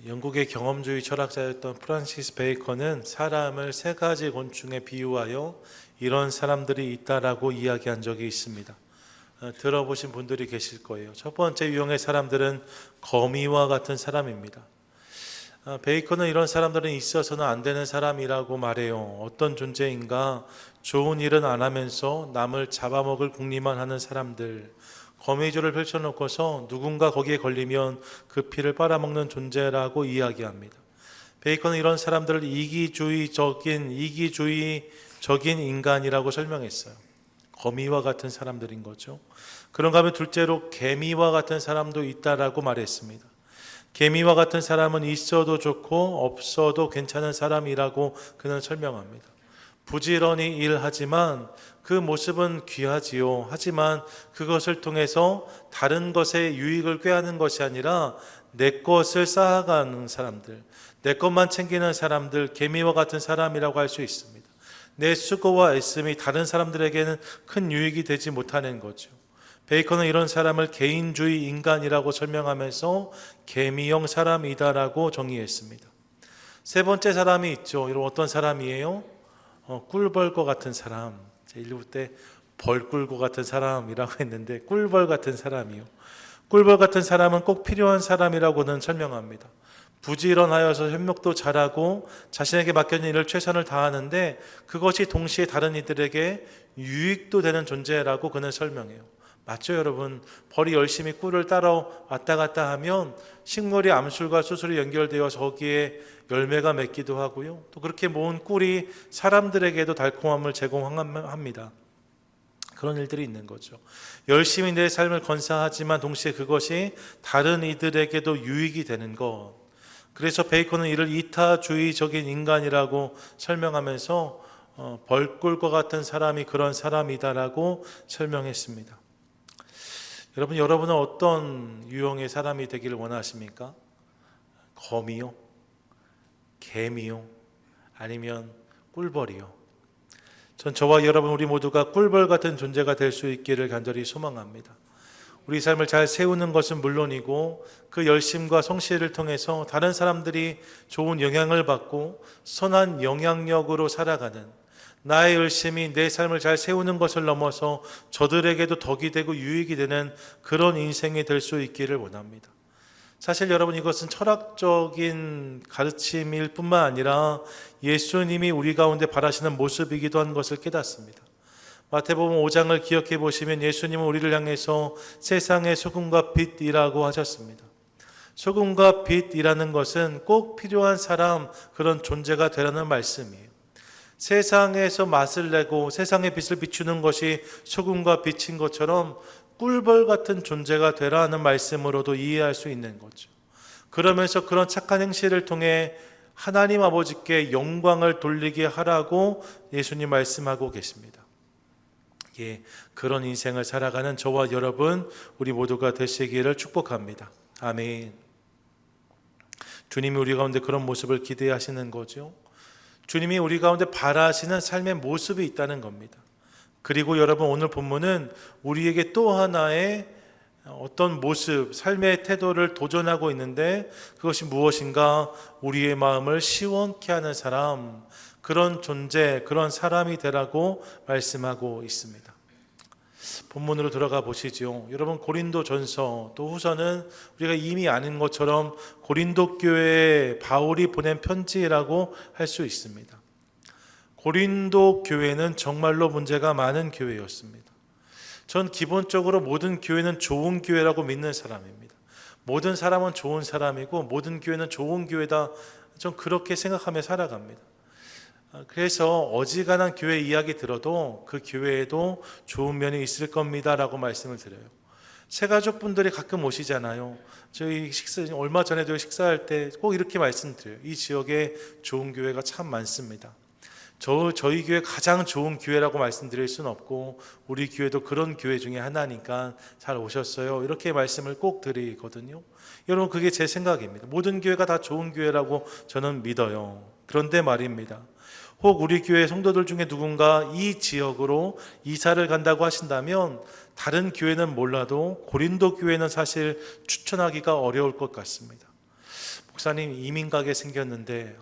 영국의 경험주의 철학자였던 프란시스 베이컨은 사람을 세 가지 곤충에 비유하여 이런 사람들이 있다라고 이야기한 적이 있습니다. 들어보신 분들이 계실 거예요. 첫 번째 유형의 사람들은 거미와 같은 사람입니다. 베이컨은 이런 사람들은 있어서는 안 되는 사람이라고 말해요. 어떤 존재인가? 좋은 일은 안 하면서 남을 잡아먹을 궁리만 하는 사람들, 거미줄을 펼쳐놓고서 누군가 거기에 걸리면 그 피를 빨아먹는 존재라고 이야기합니다. 베이컨은 이런 사람들을 이기주의적인 인간이라고 설명했어요. 거미와 같은 사람들인 거죠. 그런가 하면 둘째로 개미와 같은 사람도 있다라고 말했습니다. 개미와 같은 사람은 있어도 좋고 없어도 괜찮은 사람이라고 그는 설명합니다. 부지런히 일하지만 그 모습은 귀하지요. 하지만 그것을 통해서 다른 것의 유익을 꾀하는 것이 아니라 내 것을 쌓아가는 사람들, 내 것만 챙기는 사람들, 개미와 같은 사람이라고 할 수 있습니다. 내 수고와 애씀이 다른 사람들에게는 큰 유익이 되지 못하는 거죠. 베이컨은 이런 사람을 개인주의 인간이라고 설명하면서 개미형 사람이다라고 정의했습니다. 세 번째 사람이 있죠. 이런 어떤 사람이에요? 꿀벌과 같은 사람. 제 1부 때 벌 꿀고 같은 사람이라고 했는데 꿀벌 같은 사람이요. 꿀벌 같은 사람은 꼭 필요한 사람이라고는 설명합니다. 부지런하여서 협력도 잘하고 자신에게 맡겨진 일을 최선을 다하는데 그것이 동시에 다른 이들에게 유익도 되는 존재라고 그는 설명해요. 맞죠, 여러분? 벌이 열심히 꿀을 따러 왔다 갔다 하면 식물이 암술과 수술이 연결되어서 거기에 열매가 맺기도 하고요. 또 그렇게 모은 꿀이 사람들에게도 달콤함을 제공합니다. 그런 일들이 있는 거죠. 열심히 내 삶을 건사하지만 동시에 그것이 다른 이들에게도 유익이 되는 것. 그래서 베이컨은 이를 이타주의적인 인간이라고 설명하면서 벌꿀과 같은 사람이 그런 사람이다라고 설명했습니다. 여러분은 어떤 유형의 사람이 되기를 원하십니까? 거미요? 개미요? 아니면 꿀벌이요? 전 저와 여러분 우리 모두가 꿀벌 같은 존재가 될 수 있기를 간절히 소망합니다. 우리 삶을 잘 세우는 것은 물론이고 그 열심과 성실을 통해서 다른 사람들이 좋은 영향을 받고 선한 영향력으로 살아가는 나의 열심이 내 삶을 잘 세우는 것을 넘어서 저들에게도 덕이 되고 유익이 되는 그런 인생이 될 수 있기를 원합니다. 사실 여러분 이것은 철학적인 가르침일 뿐만 아니라 예수님이 우리 가운데 바라시는 모습이기도 한 것을 깨닫습니다. 마태복음 5장을 기억해 보시면 예수님은 우리를 향해서 세상의 소금과 빛이라고 하셨습니다. 소금과 빛이라는 것은 꼭 필요한 사람, 그런 존재가 되라는 말씀이에요. 세상에서 맛을 내고 세상의 빛을 비추는 것이 소금과 빛인 것처럼 꿀벌 같은 존재가 되라는 말씀으로도 이해할 수 있는 거죠. 그러면서 그런 착한 행실을 통해 하나님 아버지께 영광을 돌리게 하라고 예수님 말씀하고 계십니다. 예, 그런 인생을 살아가는 저와 여러분 우리 모두가 되시기를 축복합니다. 아멘. 주님이 우리 가운데 그런 모습을 기대하시는 거죠. 주님이 우리 가운데 바라시는 삶의 모습이 있다는 겁니다. 그리고 여러분 오늘 본문은 우리에게 또 하나의 어떤 모습, 삶의 태도를 도전하고 있는데 그것이 무엇인가? 우리의 마음을 시원케 하는 사람, 그런 존재, 그런 사람이 되라고 말씀하고 있습니다. 본문으로 들어가 보시죠. 여러분 고린도전서 또 후서는 우리가 이미 아는 것처럼 고린도 교회에 바울이 보낸 편지라고 할 수 있습니다. 고린도 교회는 정말로 문제가 많은 교회였습니다. 전 기본적으로 모든 교회는 좋은 교회라고 믿는 사람입니다. 모든 사람은 좋은 사람이고 모든 교회는 좋은 교회다. 전 그렇게 생각하며 살아갑니다. 그래서 어지간한 교회 이야기 들어도 그 교회에도 좋은 면이 있을 겁니다 라고 말씀을 드려요. 새가족분들이 가끔 오시잖아요. 저희 얼마 전에도 식사할 때 꼭 이렇게 말씀드려요. 이 지역에 좋은 교회가 참 많습니다. 저희 교회 가장 좋은 교회라고 말씀드릴 수는 없고 우리 교회도 그런 교회 중에 하나니까 잘 오셨어요 이렇게 말씀을 꼭 드리거든요. 여러분 그게 제 생각입니다. 모든 교회가 다 좋은 교회라고 저는 믿어요. 그런데 말입니다. 혹 우리 교회 성도들 중에 누군가 이 지역으로 이사를 간다고 하신다면 다른 교회는 몰라도 고린도 교회는 사실 추천하기가 어려울 것 같습니다. 목사님 이민 가게 생겼는데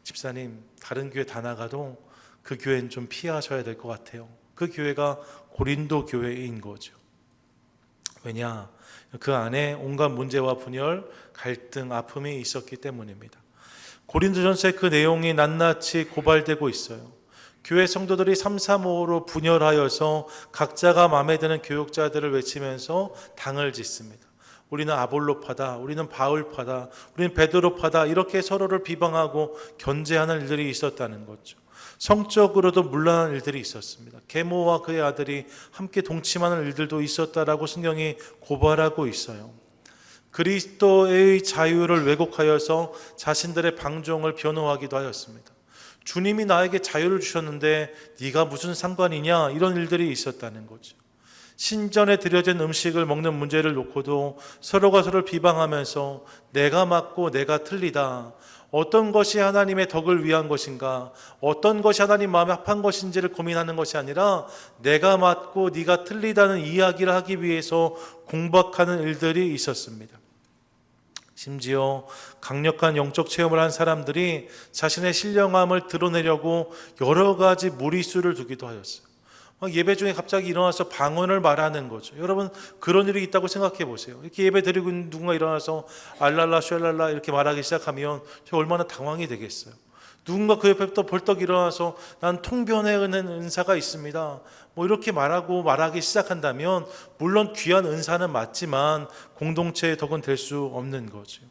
집사님 다른 교회 다 나가도 그 교회는 좀 피하셔야 될 것 같아요. 그 교회가 고린도 교회인 거죠. 왜냐? 그 안에 온갖 문제와 분열, 갈등, 아픔이 있었기 때문입니다. 고린도전서의 그 내용이 낱낱이 고발되고 있어요. 교회 성도들이 335로 분열하여서 각자가 마음에 드는 교역자들을 외치면서 당을 짓습니다. 우리는 아볼로파다, 우리는 바울파다, 우리는 베드로파다, 이렇게 서로를 비방하고 견제하는 일들이 있었다는 거죠. 성적으로도 문란한 일들이 있었습니다. 계모와 그의 아들이 함께 동침하는 일들도 있었다라고 성경이 고발하고 있어요. 그리스도의 자유를 왜곡하여서 자신들의 방종을 변호하기도 하였습니다. 주님이 나에게 자유를 주셨는데 네가 무슨 상관이냐, 이런 일들이 있었다는 거죠. 신전에 드려진 음식을 먹는 문제를 놓고도 서로가 서로를 비방하면서 내가 맞고 내가 틀리다, 어떤 것이 하나님의 덕을 위한 것인가, 어떤 것이 하나님 마음에 합한 것인지를 고민하는 것이 아니라 내가 맞고 네가 틀리다는 이야기를 하기 위해서 공박하는 일들이 있었습니다. 심지어 강력한 영적 체험을 한 사람들이 자신의 신령함을 드러내려고 여러 가지 무리수를 두기도 하였어요. 예배 중에 갑자기 일어나서 방언을 말하는 거죠. 여러분, 그런 일이 있다고 생각해 보세요. 이렇게 예배 드리고 있는 누군가 일어나서 알랄라 쉘랄라 이렇게 말하기 시작하면 저 얼마나 당황이 되겠어요. 누군가 그 옆에 또 벌떡 일어나서 난 통변에 은는 은사가 있습니다, 이렇게 말하기 시작한다면 물론 귀한 은사는 맞지만 공동체의 덕은 될 수 없는 거죠.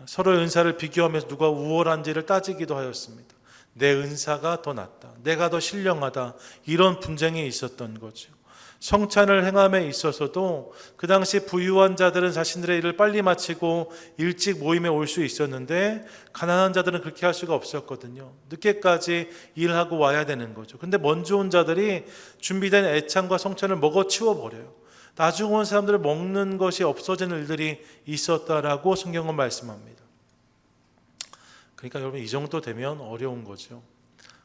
서로의 은사를 비교하면서 누가 우월한지를 따지기도 하였습니다. 내 은사가 더 낫다, 내가 더 신령하다, 이런 분쟁이 있었던 거죠. 성찬을 행함에 있어서도 그 당시 부유한 자들은 자신들의 일을 빨리 마치고 일찍 모임에 올 수 있었는데 가난한 자들은 그렇게 할 수가 없었거든요. 늦게까지 일하고 와야 되는 거죠. 근데 먼저 온 자들이 준비된 애찬과 성찬을 먹어 치워버려요. 나중에 온 사람들을 먹는 것이 없어지는 일들이 있었다라고 성경은 말씀합니다. 그러니까 여러분, 이 정도 되면 어려운 거죠.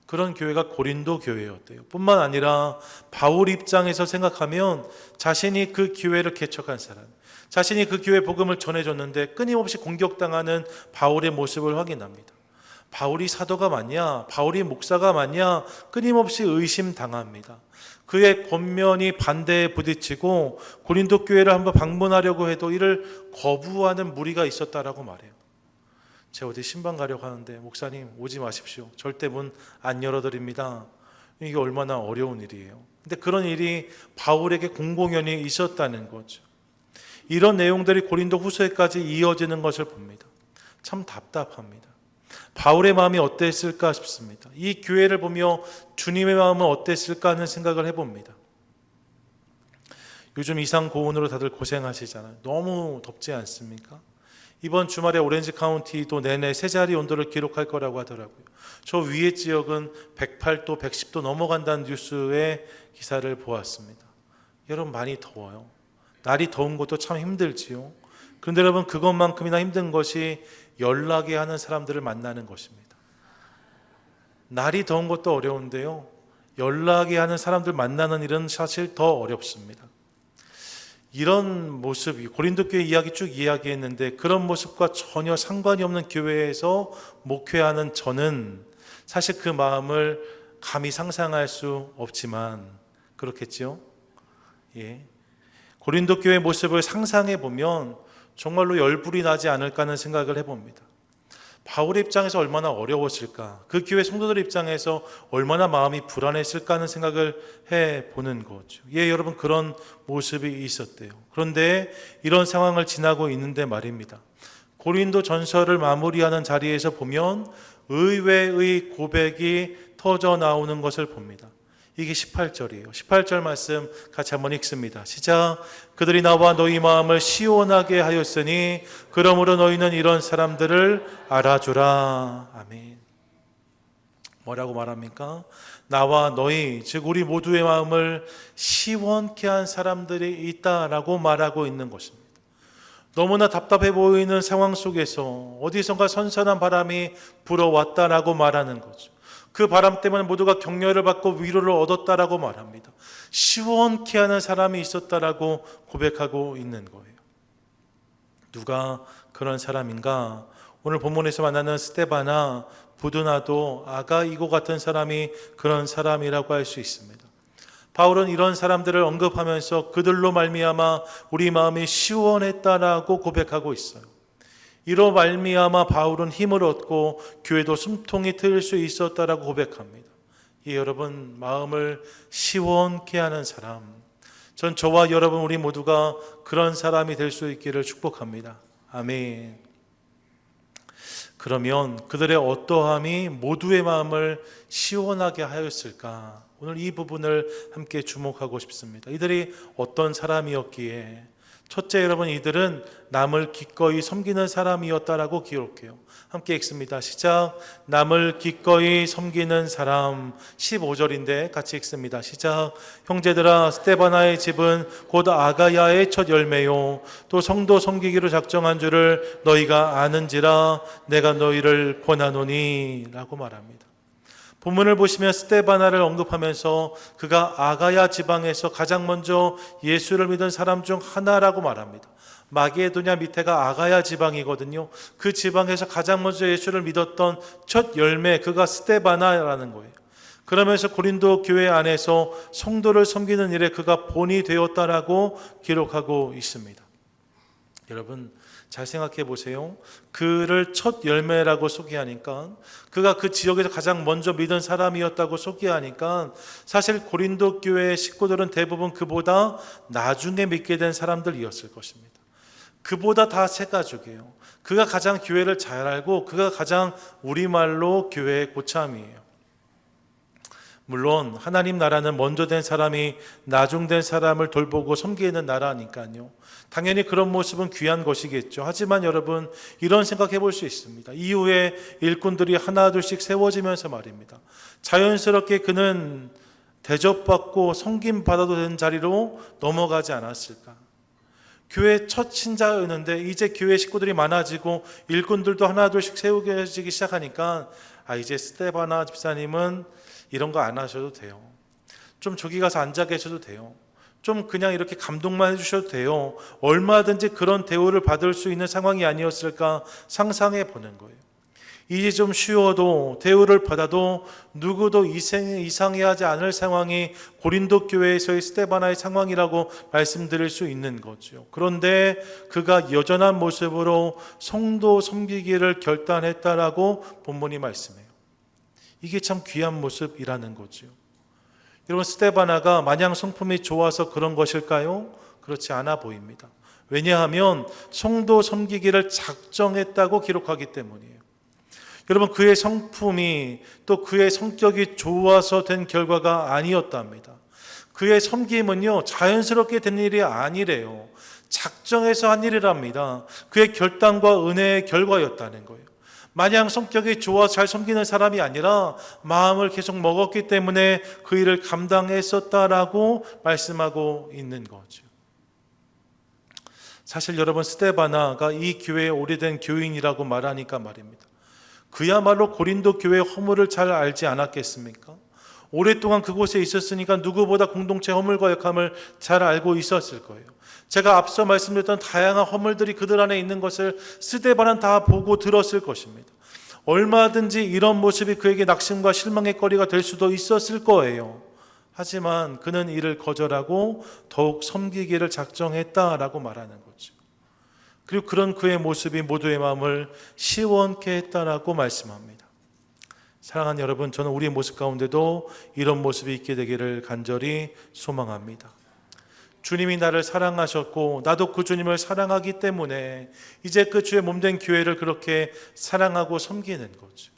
그런 교회가 고린도 교회였대요. 뿐만 아니라 바울 입장에서 생각하면 자신이 그 교회를 개척한 사람, 자신이 그 교회 복음을 전해줬는데 끊임없이 공격당하는 바울의 모습을 확인합니다. 바울이 사도가 맞냐, 바울이 목사가 맞냐, 끊임없이 의심당합니다. 그의 권면이 반대에 부딪히고 고린도 교회를 한번 방문하려고 해도 이를 거부하는 무리가 있었다라고 말해요. 제가 어디 신방 가려고 하는데 목사님 오지 마십시오, 절대 문 안 열어드립니다. 이게 얼마나 어려운 일이에요. 근데 그런 일이 바울에게 공공연히 있었다는 거죠. 이런 내용들이 고린도 후서에까지 이어지는 것을 봅니다. 참 답답합니다. 바울의 마음이 어땠을까 싶습니다. 이 교회를 보며 주님의 마음은 어땠을까 하는 생각을 해봅니다. 요즘 이상 고온으로 다들 고생하시잖아요. 너무 덥지 않습니까? 이번 주말에 오렌지 카운티도 내내 세 자리 온도를 기록할 거라고 하더라고요. 저 위의 지역은 108도, 110도 넘어간다는 뉴스의 기사를 보았습니다. 여러분, 많이 더워요. 날이 더운 것도 참 힘들지요. 그런데 여러분, 그것만큼이나 힘든 것이 연락이 하는 사람들을 만나는 것입니다. 날이 더운 것도 어려운데요, 연락이 하는 사람들 만나는 일은 사실 더 어렵습니다. 이런 모습이 고린도 교회 이야기 쭉 이야기했는데 그런 모습과 전혀 상관이 없는 교회에서 목회하는 저는 사실 그 마음을 감히 상상할 수 없지만 그렇겠죠. 고린도 교회의 모습을 상상해 보면 정말로 열불이 나지 않을까 하는 생각을 해봅니다. 바울의 입장에서 얼마나 어려웠을까, 그 교회 성도들 입장에서 얼마나 마음이 불안했을까 하는 생각을 해보는 거죠. 여러분, 그런 모습이 있었대요. 그런데 이런 상황을 지나고 있는데 말입니다, 고린도 전서를 마무리하는 자리에서 보면 의외의 고백이 터져 나오는 것을 봅니다. 이게 18절이에요. 18절 말씀 같이 한번 읽습니다. 시작. 그들이 나와 너희 마음을 시원하게 하였으니 그러므로 너희는 이런 사람들을 알아주라. 아멘. 뭐라고 말합니까? 나와 너희, 즉 우리 모두의 마음을 시원케 한 사람들이 있다라고 말하고 있는 것입니다. 너무나 답답해 보이는 상황 속에서 어디선가 선선한 바람이 불어왔다라고 말하는 거죠. 그 바람 때문에 모두가 격려를 받고 위로를 얻었다라고 말합니다. 시원케 하는 사람이 있었다라고 고백하고 있는 거예요. 누가 그런 사람인가? 오늘 본문에서 만나는 스데바나, 부두나도 아가이고 같은 사람이 그런 사람이라고 할 수 있습니다. 바울은 이런 사람들을 언급하면서 그들로 말미암아 우리 마음이 시원했다라고 고백하고 있어요. 이로 말미암아 바울은 힘을 얻고 교회도 숨통이 트일 수 있었다라고 고백합니다. 여러분, 마음을 시원케 하는 사람, 전 저와 여러분 우리 모두가 그런 사람이 될 수 있기를 축복합니다. 아멘. 그러면 그들의 어떠함이 모두의 마음을 시원하게 하였을까? 오늘 이 부분을 함께 주목하고 싶습니다. 이들이 어떤 사람이었기에? 첫째, 여러분, 이들은 남을 기꺼이 섬기는 사람이었다라고 기록해요. 함께 읽습니다. 시작. 남을 기꺼이 섬기는 사람. 15절인데 같이 읽습니다. 시작. 형제들아, 스데바나의 집은 곧 아가야의 첫 열매요 또 성도 섬기기로 작정한 줄을 너희가 아는지라 내가 너희를 권하노니 라고 말합니다. 본문을 보시면 스데바나를 언급하면서 그가 아가야 지방에서 가장 먼저 예수를 믿은 사람 중 하나라고 말합니다. 마게도냐 밑에가 아가야 지방이거든요. 그 지방에서 가장 먼저 예수를 믿었던 첫 열매, 그가 스데바나라는 거예요. 그러면서 고린도 교회 안에서 성도를 섬기는 일에 그가 본이 되었다라고 기록하고 있습니다. 여러분, 잘 생각해 보세요. 그를 첫 열매라고 소개하니까, 그가 그 지역에서 가장 먼저 믿은 사람이었다고 소개하니까, 사실 고린도 교회의 식구들은 대부분 그보다 나중에 믿게 된 사람들이었을 것입니다. 그보다 다 새 가족이에요. 그가 가장 교회를 잘 알고 그가 가장 우리말로 교회의 고참이에요. 물론 하나님 나라는 먼저 된 사람이 나중 된 사람을 돌보고 섬기는 나라니까요. 당연히 그런 모습은 귀한 것이겠죠. 하지만 여러분, 이런 생각해 볼 수 있습니다. 이후에 일꾼들이 하나둘씩 세워지면서 말입니다. 자연스럽게 그는 대접받고 섬김받아도 되는 자리로 넘어가지 않았을까? 교회 첫 신자였는데 이제 교회 식구들이 많아지고 일꾼들도 하나둘씩 세워지기 시작하니까 이제 스데바나 집사님은 이런 거 안 하셔도 돼요. 좀 저기 가서 앉아 계셔도 돼요. 좀 그냥 이렇게 감동만 해주셔도 돼요. 얼마든지 그런 대우를 받을 수 있는 상황이 아니었을까 상상해 보는 거예요. 이제 좀 쉬워도 대우를 받아도 누구도 이상해하지 않을 상황이 고린도 교회에서의 스데바나의 상황이라고 말씀드릴 수 있는 거죠. 그런데 그가 여전한 모습으로 성도 섬기기를 결단했다라고 본문이 말씀해요. 이게 참 귀한 모습이라는 거죠. 여러분, 스데바나가 마냥 성품이 좋아서 그런 것일까요? 그렇지 않아 보입니다. 왜냐하면 성도 섬기기를 작정했다고 기록하기 때문이에요. 여러분, 그의 성품이 또 그의 성격이 좋아서 된 결과가 아니었답니다. 그의 섬김은요, 자연스럽게 된 일이 아니래요. 작정해서 한 일이랍니다. 그의 결단과 은혜의 결과였다는 거예요. 마냥 성격이 좋아 잘 섬기는 사람이 아니라 마음을 계속 먹었기 때문에 그 일을 감당했었다라고 말씀하고 있는 거죠. 사실 여러분, 스데바나가 이 교회의 오래된 교인이라고 말하니까 말입니다. 그야말로 고린도 교회의 허물을 잘 알지 않았겠습니까? 오랫동안 그곳에 있었으니까 누구보다 공동체 허물과 역함을 잘 알고 있었을 거예요. 제가 앞서 말씀드렸던 다양한 허물들이 그들 안에 있는 것을 스데바나는 다 보고 들었을 것입니다. 얼마든지 이런 모습이 그에게 낙심과 실망의 거리가 될 수도 있었을 거예요. 하지만 그는 이를 거절하고 더욱 섬기기를 작정했다라고 말하는 거죠. 그리고 그런 그의 모습이 모두의 마음을 시원케 했다라고 말씀합니다. 사랑하는 여러분, 저는 우리의 모습 가운데도 이런 모습이 있게 되기를 간절히 소망합니다. 주님이 나를 사랑하셨고 나도 그 주님을 사랑하기 때문에 이제 그 주의 몸된 교회를 그렇게 사랑하고 섬기는 거죠.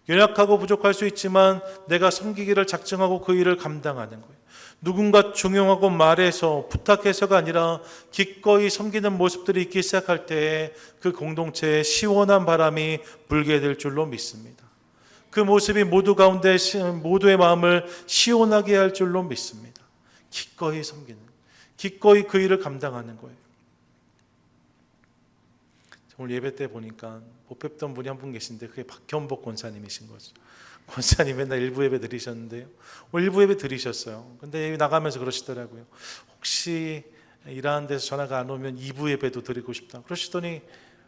연약하고 부족할 수 있지만 내가 섬기기를 작정하고 그 일을 감당하는 거예요. 누군가 중용하고 말해서 부탁해서가 아니라 기꺼이 섬기는 모습들이 있기 시작할 때에 그 공동체에 시원한 바람이 불게 될 줄로 믿습니다. 그 모습이 모두 가운데 모두의 마음을 시원하게 할 줄로 믿습니다. 기꺼이 섬기는, 기꺼이 그 일을 감당하는 거예요. 오늘 예배 때 보니까 못 뵙던 분이 한 분 계신데 그게 박현복 권사님이신 거죠. 권사님 맨날 일부 예배 드리셨는데요. 오늘 일부 예배 드리셨어요. 근데 나가면서 그러시더라고요. 혹시 일하는 데서 전화가 안 오면 2부 예배도 드리고 싶다 그러시더니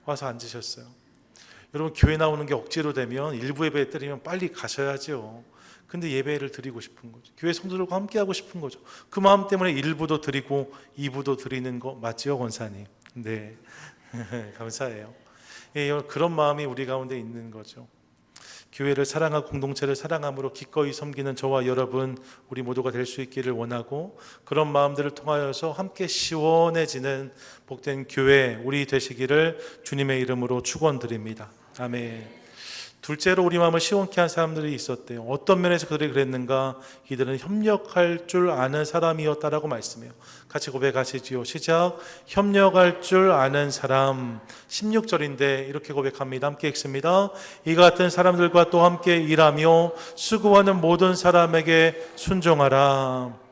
와서 앉으셨어요. 여러분, 교회 나오는 게 억지로 되면 1부 예배 드리면 빨리 가셔야죠. 근데 예배를 드리고 싶은 거죠. 교회 성도들과 함께 하고 싶은 거죠. 그 마음 때문에 1부도 드리고 2부도 드리는 거 맞지요, 권사님? 네. 감사해요. 예, 그런 마음이 우리 가운데 있는 거죠. 교회를 사랑하고 공동체를 사랑함으로 기꺼이 섬기는 저와 여러분, 우리 모두가 될 수 있기를 원하고, 그런 마음들을 통하여서 함께 시원해지는 복된 교회 우리 되시기를 주님의 이름으로 축원드립니다. 아멘. 둘째로 우리 마음을 시원케 한 사람들이 있었대요. 어떤 면에서 그들이 그랬는가? 이들은 협력할 줄 아는 사람이었다라고 말씀해요. 같이 고백하시지요. 시작. 협력할 줄 아는 사람. 16절인데 이렇게 고백합니다. 함께 읽습니다. 이 같은 사람들과 또 함께 일하며 수고하는 모든 사람에게 순종하라.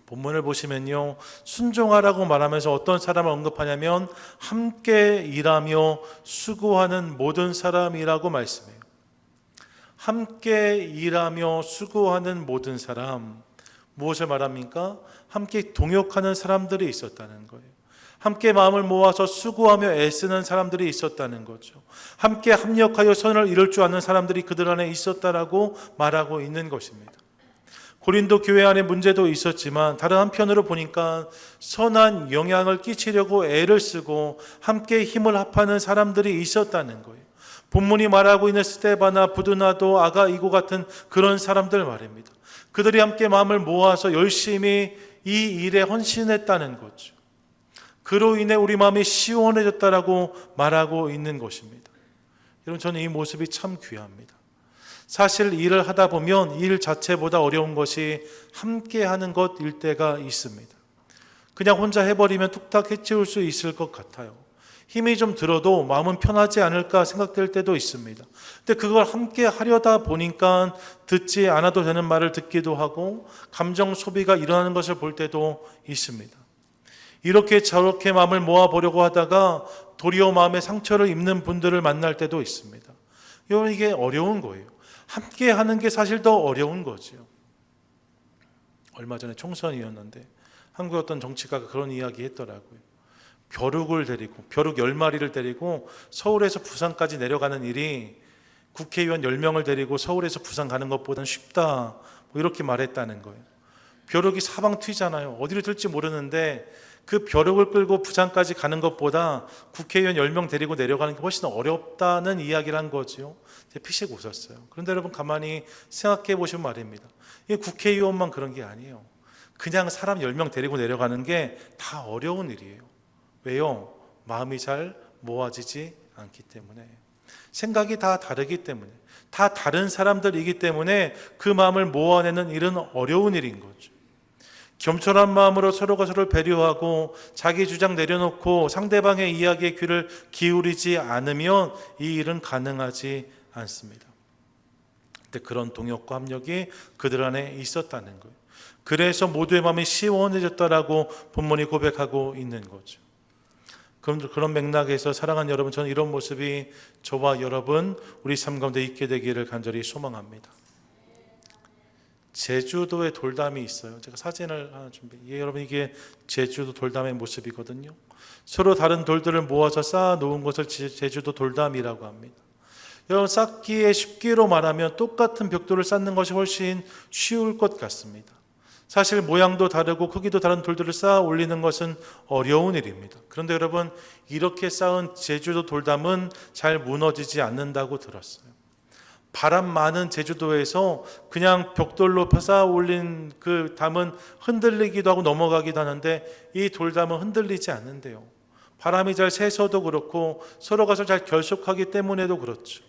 본문을 보시면요, 순종하라고 말하면서 어떤 사람을 언급하냐면 함께 일하며 수고하는 모든 사람이라고 말씀해요. 함께 일하며 수고하는 모든 사람, 무엇을 말합니까? 함께 동역하는 사람들이 있었다는 거예요. 함께 마음을 모아서 수고하며 애쓰는 사람들이 있었다는 거죠. 함께 합력하여 선을 이룰 줄 아는 사람들이 그들 안에 있었다라고 말하고 있는 것입니다. 고린도 교회 안에 문제도 있었지만 다른 한편으로 보니까 선한 영향을 끼치려고 애를 쓰고 함께 힘을 합하는 사람들이 있었다는 거예요. 본문이 말하고 있는 스데바나 부드나도 아가이고 같은 그런 사람들 말입니다. 그들이 함께 마음을 모아서 열심히 이 일에 헌신했다는 거죠. 그로 인해 우리 마음이 시원해졌다라고 말하고 있는 것입니다. 여러분, 저는 이 모습이 참 귀합니다. 사실 일을 하다 보면 일 자체보다 어려운 것이 함께 하는 것일 때가 있습니다. 그냥 혼자 해버리면 뚝딱 해치울 수 있을 것 같아요. 힘이 좀 들어도 마음은 편하지 않을까 생각될 때도 있습니다. 근데 그걸 함께 하려다 보니까 듣지 않아도 되는 말을 듣기도 하고 감정 소비가 일어나는 것을 볼 때도 있습니다. 이렇게 저렇게 마음을 모아보려고 하다가 도리어 마음에 상처를 입는 분들을 만날 때도 있습니다. 여러분, 이게 어려운 거예요. 함께 하는 게 사실 더 어려운 거죠. 얼마 전에 총선이었는데 한국의 어떤 정치가가 그런 이야기 했더라고요. 벼룩을 데리고, 벼룩 10마리를 데리고 서울에서 부산까지 내려가는 일이 국회의원 10명을 데리고 서울에서 부산 가는 것보다는 쉽다, 뭐 이렇게 말했다는 거예요. 벼룩이 사방 튀잖아요. 어디로 튈지 모르는데 그 벼룩을 끌고 부산까지 가는 것보다 국회의원 10명 데리고 내려가는 게 훨씬 어렵다는 이야기를 한 거죠. 피식 웃었어요. 그런데 여러분, 가만히 생각해 보시면 말입니다. 이 국회의원만 그런 게 아니에요. 그냥 사람 10명 데리고 내려가는 게 다 어려운 일이에요. 왜요? 마음이 잘 모아지지 않기 때문에, 생각이 다 다르기 때문에, 다 다른 사람들이기 때문에 그 마음을 모아내는 일은 어려운 일인 거죠. 겸손한 마음으로 서로가 서로를 배려하고 자기 주장 내려놓고 상대방의 이야기에 귀를 기울이지 않으면 이 일은 가능하지 않습니다. 근데 그런 동역과 합력이 그들 안에 있었다는 거예요. 그래서 모두의 마음이 시원해졌다라고 본문이 고백하고 있는 거죠. 그런 맥락에서 사랑하는 여러분, 저는 이런 모습이 저와 여러분, 우리 삶 가운데 있게 되기를 간절히 소망합니다. 제주도에 돌담이 있어요. 제가 사진을 하나 준비해요. 여러분, 이게 제주도 돌담의 모습이거든요. 서로 다른 돌들을 모아서 쌓아 놓은 것을 제주도 돌담이라고 합니다. 여러분, 쌓기에 쉽기로 말하면 똑같은 벽돌을 쌓는 것이 훨씬 쉬울 것 같습니다. 사실 모양도 다르고 크기도 다른 돌들을 쌓아 올리는 것은 어려운 일입니다. 그런데 여러분, 이렇게 쌓은 제주도 돌담은 잘 무너지지 않는다고 들었어요. 바람 많은 제주도에서 그냥 벽돌로 쌓아 올린 그 담은 흔들리기도 하고 넘어가기도 하는데 이 돌담은 흔들리지 않는데요. 바람이 잘 새서도 그렇고 서로가 잘 결속하기 때문에도 그렇죠.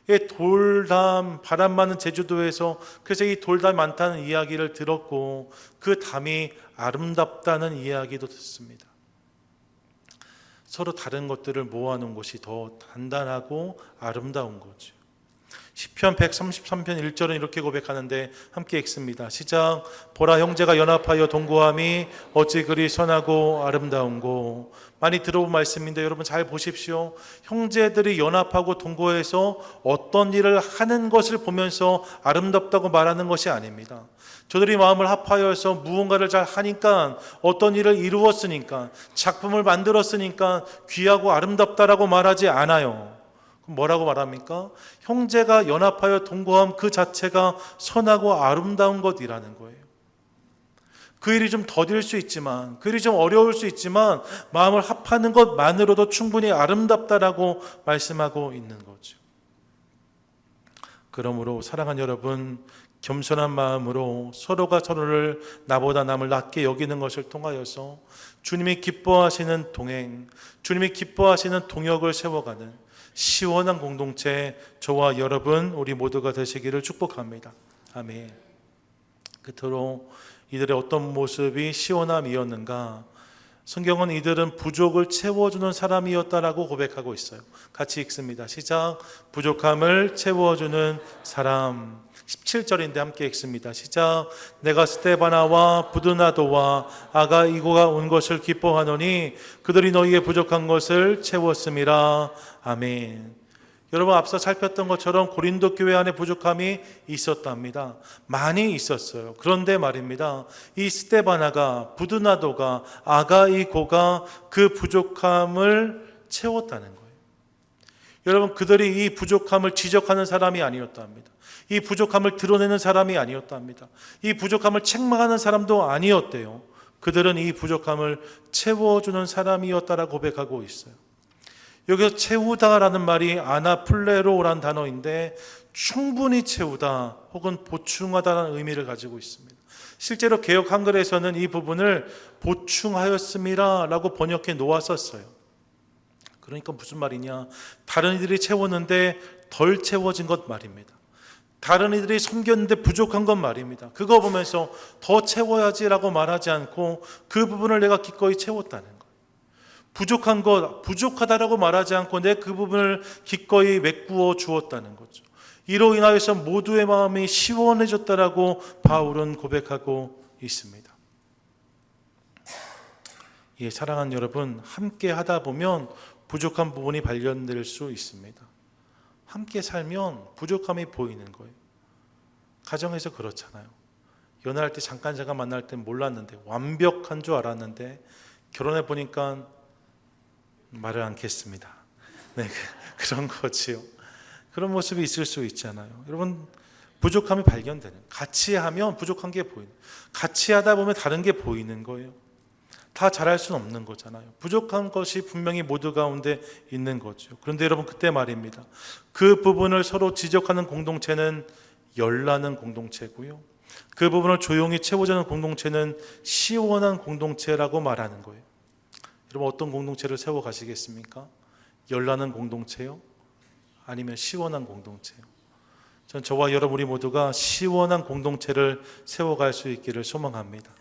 이 돌담, 바람 많은 제주도에서 그래서 이 돌담이 많다는 이야기를 들었고 그 담이 아름답다는 이야기도 듣습니다. 서로 다른 것들을 모아놓은 것이 더 단단하고 아름다운 거죠. 시편 133편 1절은 이렇게 고백하는데 함께 읽습니다. 시작. 보라, 형제가 연합하여 동거함이 어찌 그리 선하고 아름다운고. 많이 들어본 말씀인데 여러분 잘 보십시오. 형제들이 연합하고 동거해서 어떤 일을 하는 것을 보면서 아름답다고 말하는 것이 아닙니다. 저들이 마음을 합하여서 무언가를 잘 하니까, 어떤 일을 이루었으니까, 작품을 만들었으니까 귀하고 아름답다라고 말하지 않아요. 그럼 뭐라고 말합니까? 형제가 연합하여 동거함 그 자체가 선하고 아름다운 것이라는 거예요. 그 일이 좀 더딜 수 있지만, 그 일이 좀 어려울 수 있지만 마음을 합하는 것만으로도 충분히 아름답다라고 말씀하고 있는 거죠. 그러므로 사랑하는 여러분, 겸손한 마음으로 서로가 서로를 나보다 남을 낮게 여기는 것을 통하여서 주님이 기뻐하시는 동행, 주님이 기뻐하시는 동역을 세워가는 시원한 공동체, 저와 여러분 우리 모두가 되시기를 축복합니다. 아멘. 끝으로 이들의 어떤 모습이 시원함이었는가? 성경은 이들은 부족을 채워주는 사람이었다라고 고백하고 있어요. 같이 읽습니다. 시작. 부족함을 채워주는 사람. 17절인데 함께 읽습니다. 시작. 내가 스데바나와 부드나도와 아가이고가 온 것을 기뻐하노니 그들이 너희의 부족한 것을 채웠음이라. 아멘. 여러분, 앞서 살폈던 것처럼 고린도 교회 안에 부족함이 있었답니다. 많이 있었어요. 그런데 말입니다, 이 스데바나가, 부드나도가, 아가이고가 그 부족함을 채웠다는 거예요. 여러분, 그들이 이 부족함을 지적하는 사람이 아니었답니다. 이 부족함을 드러내는 사람이 아니었답니다. 이 부족함을 책망하는 사람도 아니었대요. 그들은 이 부족함을 채워주는 사람이었다라고 고백하고 있어요. 여기서 채우다라는 말이 아나플레로라는 단어인데 충분히 채우다 혹은 보충하다라는 의미를 가지고 있습니다. 실제로 개역 한글에서는 이 부분을 보충하였음이라 라고 번역해 놓았었어요. 그러니까 무슨 말이냐, 다른 이들이 채웠는데 덜 채워진 것 말입니다. 다른 이들이 섬겼는데 부족한 것 말입니다. 그거 보면서 더 채워야지라고 말하지 않고 그 부분을 내가 기꺼이 채웠다는 거예요. 부족한 것, 부족하다라고 말하지 않고 내 그 부분을 기꺼이 메꾸어 주었다는 거죠. 이로 인하여서 모두의 마음이 시원해졌다라고 바울은 고백하고 있습니다. 예, 사랑하는 여러분, 함께 하다 보면 부족한 부분이 발견될 수 있습니다. 함께 살면 부족함이 보이는 거예요. 가정에서 그렇잖아요. 연애할 때 잠깐 만날 때 몰랐는데, 완벽한 줄 알았는데 결혼해 보니까 말을 않겠습니다. 네, 그런 거지요. 그런 모습이 있을 수 있잖아요. 여러분, 부족함이 발견되는, 같이 하면 부족한 게 보이는, 같이 하다 보면 다른 게 보이는 거예요. 다 잘할 수는 없는 거잖아요. 부족한 것이 분명히 모두 가운데 있는 거죠. 그런데 여러분, 그때 말입니다, 그 부분을 서로 지적하는 공동체는 열나는 공동체고요, 그 부분을 조용히 채워주는 공동체는 시원한 공동체라고 말하는 거예요. 여러분, 어떤 공동체를 세워가시겠습니까? 열나는 공동체요? 아니면 시원한 공동체요? 전 저와 여러분 우리 모두가 시원한 공동체를 세워갈 수 있기를 소망합니다.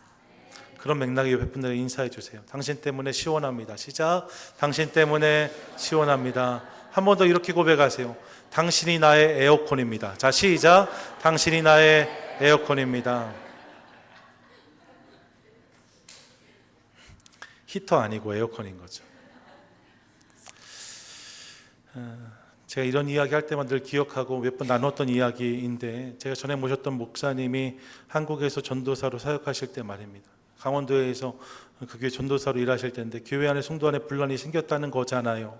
그런 맥락의 옆에 분들 인사해 주세요. 당신 때문에 시원합니다. 시작. 당신 때문에 시원합니다. 한 번 더 이렇게 고백하세요. 당신이 나의 에어컨입니다. 자, 시작. 당신이 나의 에어컨입니다. 히터 아니고 에어컨인 거죠. 제가 이런 이야기 할 때만 늘 기억하고 몇 번 나눴던 이야기인데, 제가 전에 모셨던 목사님이 한국에서 전도사로 사역하실 때 말입니다, 강원도에서 그 교회 전도사로 일하실 때인데 교회 안에 성도 안에 분란이 생겼다는 거잖아요.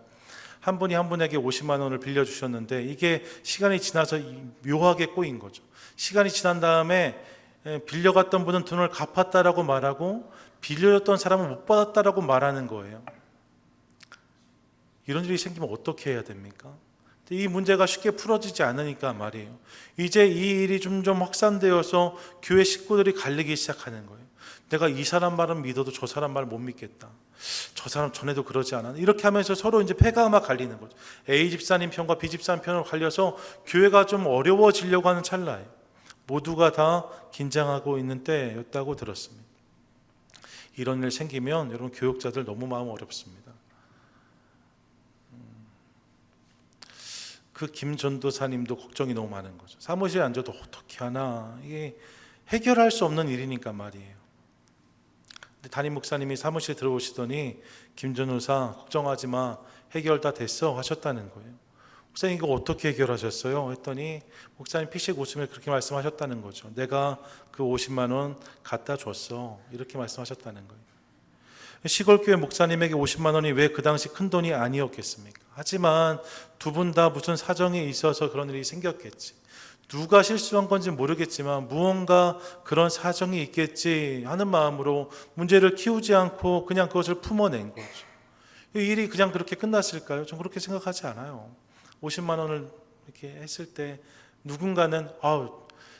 한 분이 한 분에게 50만 원을 빌려주셨는데 이게 시간이 지나서 묘하게 꼬인 거죠. 시간이 지난 다음에 빌려갔던 분은 돈을 갚았다라고 말하고 빌려줬던 사람은 못 받았다라고 말하는 거예요. 이런 일이 생기면 어떻게 해야 됩니까? 이 문제가 쉽게 풀어지지 않으니까 말이에요. 이제 이 일이 점점 확산되어서 교회 식구들이 갈리기 시작하는 거예요. 내가 이 사람 말은 믿어도 저 사람 말 못 믿겠다. 저 사람 전에도 그러지 않았나? 이렇게 하면서 서로 이제 패가 막 갈리는 거죠. A 집사님 편과 B 집사님 편으로 갈려서 교회가 좀 어려워지려고 하는 찰나에 모두가 다 긴장하고 있는 때였다고 들었습니다. 이런 일 생기면 여러분, 교육자들 너무 마음 어렵습니다. 그 김 전도사님도 걱정이 너무 많은 거죠. 사무실에 앉아도 어떻게 하나, 이게 해결할 수 없는 일이니까 말이에요. 근데 담임 목사님이 사무실에 들어오시더니 김 전도사 걱정하지 마, 해결 다 됐어 하셨다는 거예요. 목사님 이거 어떻게 해결하셨어요? 했더니 목사님 피식 웃으며 그렇게 말씀하셨다는 거죠. 내가 그 50만 원 갖다 줬어, 이렇게 말씀하셨다는 거예요. 시골교회 목사님에게 50만 원이 왜 그 당시 큰 돈이 아니었겠습니까? 하지만 두 분 다 무슨 사정이 있어서 그런 일이 생겼겠지. 누가 실수한 건지 모르겠지만 무언가 그런 사정이 있겠지 하는 마음으로 문제를 키우지 않고 그냥 그것을 품어낸 거죠. 이 일이 그냥 그렇게 끝났을까요? 전 그렇게 생각하지 않아요. 50만 원을 이렇게 했을 때 누군가는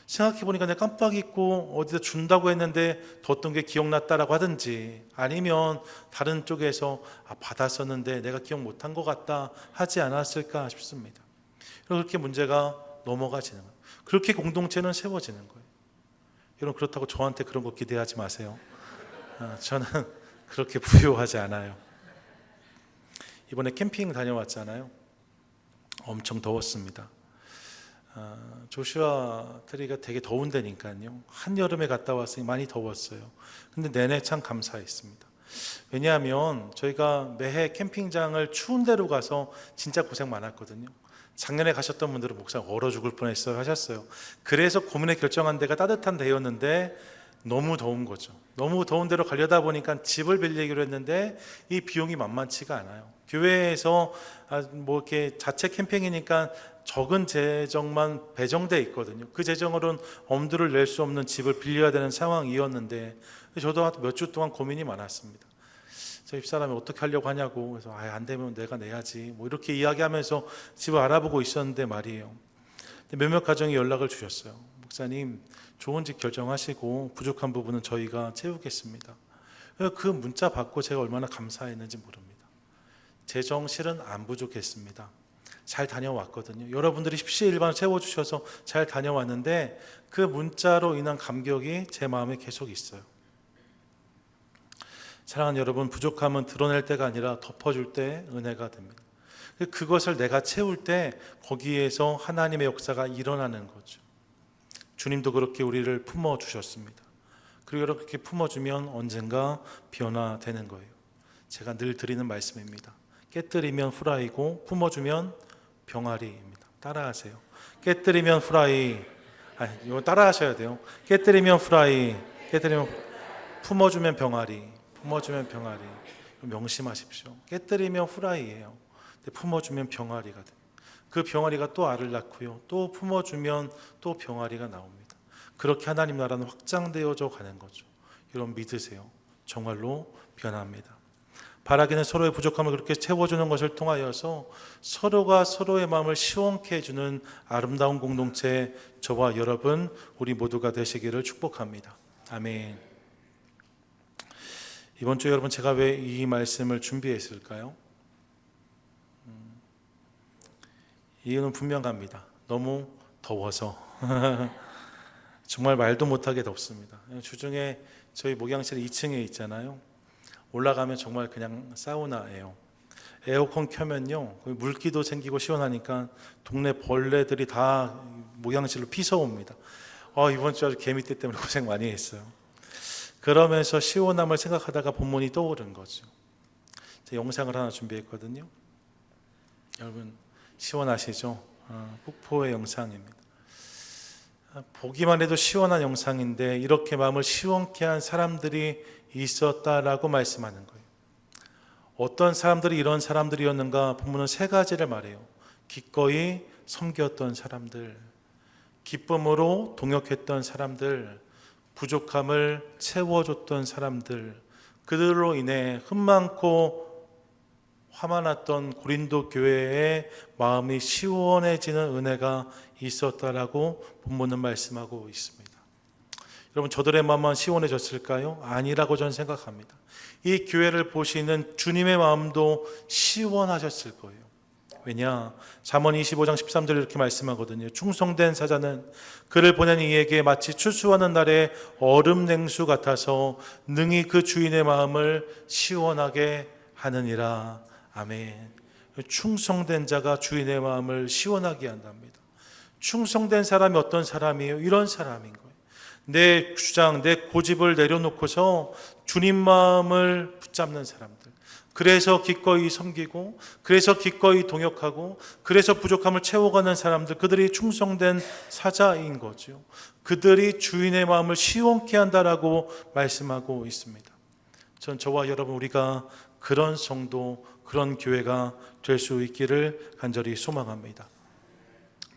생각해보니까 내가 깜빡 잊고 어디다 준다고 했는데 뒀던 게 기억났다라고 하든지, 아니면 다른 쪽에서 받았었는데 내가 기억 못한 것 같다 하지 않았을까 싶습니다. 그렇게 문제가 넘어가지는 거예요. 그렇게 공동체는 세워지는 거예요. 여러분, 그렇다고 저한테 그런 거 기대하지 마세요. 저는 그렇게 부유하지 않아요. 이번에 캠핑 다녀왔잖아요. 엄청 더웠습니다. 조슈아 트리가 되게 더운 데니까요. 한여름에 갔다 왔으니 많이 더웠어요. 근데 내내 참 감사했습니다. 왜냐하면 저희가 매해 캠핑장을 추운 데로 가서 진짜 고생 많았거든요. 작년에 가셨던 분들은 목사 얼어 죽을 뻔했어요 하셨어요. 그래서 고민에 결정한 데가 따뜻한 데였는데 너무 더운 거죠. 너무 더운 데로 가려다 보니까 집을 빌리기로 했는데 이 비용이 만만치가 않아요. 교회에서 이렇게 자체 캠핑이니까 적은 재정만 배정돼 있거든요. 그 재정으로는 엄두를 낼 수 없는 집을 빌려야 되는 상황이었는데, 저도 몇 주 동안 고민이 많았습니다. 저 집사람이 어떻게 하려고 하냐고. 그래서 안 되면 내가 내야지, 이렇게 이야기하면서 집을 알아보고 있었는데 말이에요. 몇몇 가정이 연락을 주셨어요. 목사님, 좋은 집 결정하시고 부족한 부분은 저희가 채우겠습니다. 그 문자 받고 제가 얼마나 감사했는지 모릅니다. 재정 실은 안 부족했습니다. 잘 다녀왔거든요. 여러분들이 십시일반을 채워주셔서 잘 다녀왔는데 그 문자로 인한 감격이 제 마음에 계속 있어요. 사랑하는 여러분, 부족함은 드러낼 때가 아니라 덮어줄 때 은혜가 됩니다. 그것을 내가 채울 때 거기에서 하나님의 역사가 일어나는 거죠. 주님도 그렇게 우리를 품어주셨습니다. 그리고 이렇게 품어주면 언젠가 변화되는 거예요. 제가 늘 드리는 말씀입니다. 깨뜨리면 후라이고 품어주면 병아리입니다. 따라하세요. 깨뜨리면 후라이. 이거 따라하셔야 돼요. 깨뜨리면 후라이, 품어주면 병아리, 품어주면 병아리. 명심하십시오. 깨뜨리면 후라이예요. 근데 품어주면 병아리가 됩니다. 그 병아리가 또 알을 낳고요, 또 품어주면 또 병아리가 나옵니다. 그렇게 하나님 나라는 확장되어져 가는 거죠. 여러분 믿으세요. 정말로 변합니다. 바라기는 서로의 부족함을 그렇게 채워주는 것을 통하여서 서로가 서로의 마음을 시원케 해주는 아름다운 공동체, 저와 여러분 우리 모두가 되시기를 축복합니다. 아멘. 이번 주 여러분, 제가 왜 이 말씀을 준비했을까요? 이유는 분명합니다. 너무 더워서. 정말 말도 못하게 덥습니다. 주중에 저희 목양실 2층에 있잖아요. 올라가면 정말 그냥 사우나예요. 에어컨 켜면요, 물기도 생기고 시원하니까 동네 벌레들이 다 목양실로 피서옵니다. 이번 주 아주 개미떼 때문에 고생 많이 했어요. 그러면서 시원함을 생각하다가 본문이 떠오른 거죠. 제가 영상을 하나 준비했거든요. 여러분 시원하시죠? 폭포의 영상입니다. 보기만 해도 시원한 영상인데 이렇게 마음을 시원케 한 사람들이 있었다라고 말씀하는 거예요. 어떤 사람들이 이런 사람들이었는가? 본문은 세 가지를 말해요. 기꺼이 섬겼던 사람들, 기쁨으로 동역했던 사람들, 부족함을 채워줬던 사람들, 그들로 인해 흠 많고 화 많았던 고린도 교회의 마음이 시원해지는 은혜가 있었다라고 본문은 말씀하고 있습니다. 여러분, 저들의 마음만 시원해졌을까요? 아니라고 저는 생각합니다. 이 교회를 보시는 주님의 마음도 시원하셨을 거예요. 왜냐? 잠언 25장 13절 이렇게 말씀하거든요. 충성된 사자는 그를 보낸 이에게 마치 추수하는 날의 얼음 냉수 같아서 능히 그 주인의 마음을 시원하게 하느니라. 아멘. 충성된 자가 주인의 마음을 시원하게 한답니다. 충성된 사람이 어떤 사람이에요? 이런 사람인 거예요. 내 주장, 내 고집을 내려놓고서 주님 마음을 붙잡는 사람들. 그래서 기꺼이 섬기고, 그래서 기꺼이 동역하고, 그래서 부족함을 채워가는 사람들, 그들이 충성된 사자인 거죠. 그들이 주인의 마음을 시원케 한다라고 말씀하고 있습니다. 전 저와 여러분, 우리가 그런 성도, 그런 교회가 될 수 있기를 간절히 소망합니다.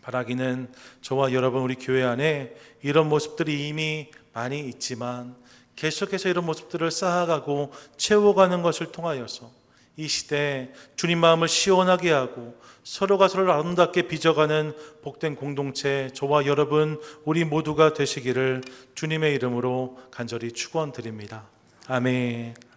바라기는 저와 여러분, 우리 교회 안에 이런 모습들이 이미 많이 있지만 계속해서 이런 모습들을 쌓아가고 채워가는 것을 통하여서 이 시대에 주님 마음을 시원하게 하고 서로가 서로를 아름답게 빚어가는 복된 공동체, 저와 여러분 우리 모두가 되시기를 주님의 이름으로 간절히 축원드립니다. 아멘.